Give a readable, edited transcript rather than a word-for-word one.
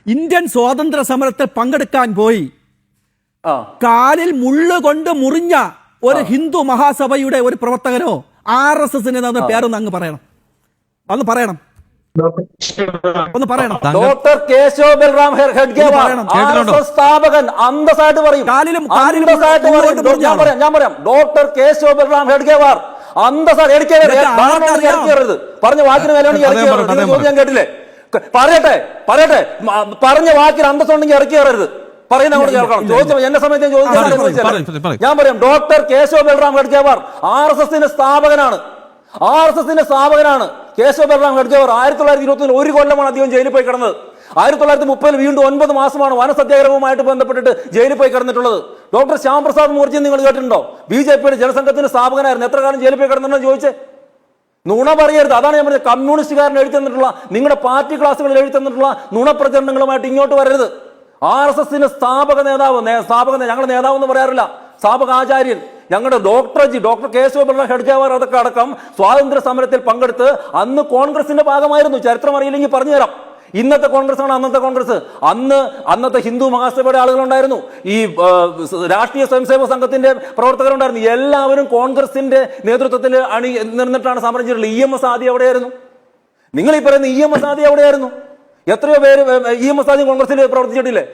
Indian സ്വാതന്ത്ര്യ സമരത്തിൽ പങ്കെടുക്കാൻ പോയി കാലിൽ മുള്ളുകൊണ്ട് മുറിഞ്ഞ ഒരു ഹിന്ദു മഹാസഭയുടെ ഒരു പ്രവർത്തകനോ RSS പേരൊന്ന് അങ്ങ് പറയണം, ഒന്ന് പറയണം. ഡോക്ടർ കേശവ് ബൽറാം ഹെഡ്ഗേവാർ സ്ഥാപകൻ അന്തസ്സായിട്ട് പറയും. ഞാൻ പറയാം ഡോക്ടർ കേശവ് ബൽറാം ഹെഡ്ഗേവാർ അന്തസ്സായിട്ട് ഇറക്കിയരുത് പറഞ്ഞ വാക്കിന് വിലയാണെങ്കിൽ ഞാൻ കേട്ടില്ലേ? പറയട്ടെ പറഞ്ഞ വാക്കിന് അന്തസ്സുണ്ടെങ്കിൽ ഇറക്കി കയറരുത്. പറയുന്ന അങ്ങോട്ട് കേൾക്കണം. ചോദിച്ചോ എന്നെ സമയത്ത് ഞാൻ പറയാം ഡോക്ടർ കേശവ് ബൽറാം ഹെഡ്ഗേവാർ RSSന്റെ സ്ഥാപകനാണ്. കേശവ് ബൽറാം ഹെഡ്ഗേവാർ 1921 1 കൊല്ലമാണ് അദ്ദേഹം ജയിലിൽ പോയി കിടന്നത്. 1930 വീണ്ടും 9 മാസമാണ് വനസത്യാഗ്രഹവുമായിട്ട് ബന്ധപ്പെട്ടിട്ട് ജയിലിൽ പോയി കിടന്നിട്ടുള്ളത്. ഡോക്ടർ ശ്യാം പ്രസാദ് മുഖർജി നിങ്ങൾ കേട്ടിട്ടുണ്ടോ? BJPയുടെ ജനസംഘത്തിന്റെ സ്ഥാപകനായിരുന്നു. എത്ര കാലം ജയിലിൽ പോയി കിടന്നിട്ടുണ്ടെന്ന് ചോദിച്ചേ. നുണ പറയരുത്. അതാണ് ഞാൻ പറഞ്ഞത്. കമ്മ്യൂണിസ്റ്റുകാരൻ എഴുതി തന്നിട്ടുള്ള, നിങ്ങളുടെ പാർട്ടി ക്ലാസ്സുകളിൽ എഴുതി തന്നിട്ടുള്ള നുണപ്രചരണങ്ങളുമായിട്ട് ഇങ്ങോട്ട് വരരുത്. RSSന്റെ സ്ഥാപക നേതാവ്, ഞങ്ങളുടെ നേതാവ് എന്ന് പറയാറില്ല, സ്ഥാപക ആചാര്യൻ, ഞങ്ങളുടെ ഡോക്ടർ കേശവ് ബൽറാം ഹെഡ്ഗേവാർ അതൊക്കെ അടക്കം സ്വാതന്ത്ര്യ സമരത്തിൽ പങ്കെടുത്ത് അന്ന് കോൺഗ്രസിന്റെ ഭാഗമായിരുന്നു. ചരിത്രം അറിയില്ലെങ്കിൽ പറഞ്ഞുതരാം. ഇന്നത്തെ കോൺഗ്രസ് ആണ് അന്നത്തെ കോൺഗ്രസ്. അന്നത്തെ ഹിന്ദു മഹാസഭയുടെ ആളുകളുണ്ടായിരുന്നു, ഈ രാഷ്ട്രീയ സ്വയംസേവക സംഘത്തിന്റെ പ്രവർത്തകരുണ്ടായിരുന്നു. എല്ലാവരും കോൺഗ്രസിന്റെ നേതൃത്വത്തിൽ നിന്നിട്ടാണ് സമരം ചെയ്തിട്ടുള്ളത്. EMS ആദ്യം എവിടെയായിരുന്നു? നിങ്ങൾ ഈ പറയുന്ന EMS ആദ്യം എവിടെയായിരുന്നു? എത്രയോ പേര് EMS ആദ്യം കോൺഗ്രസിൽ പ്രവർത്തിച്ചിട്ടില്ലേ?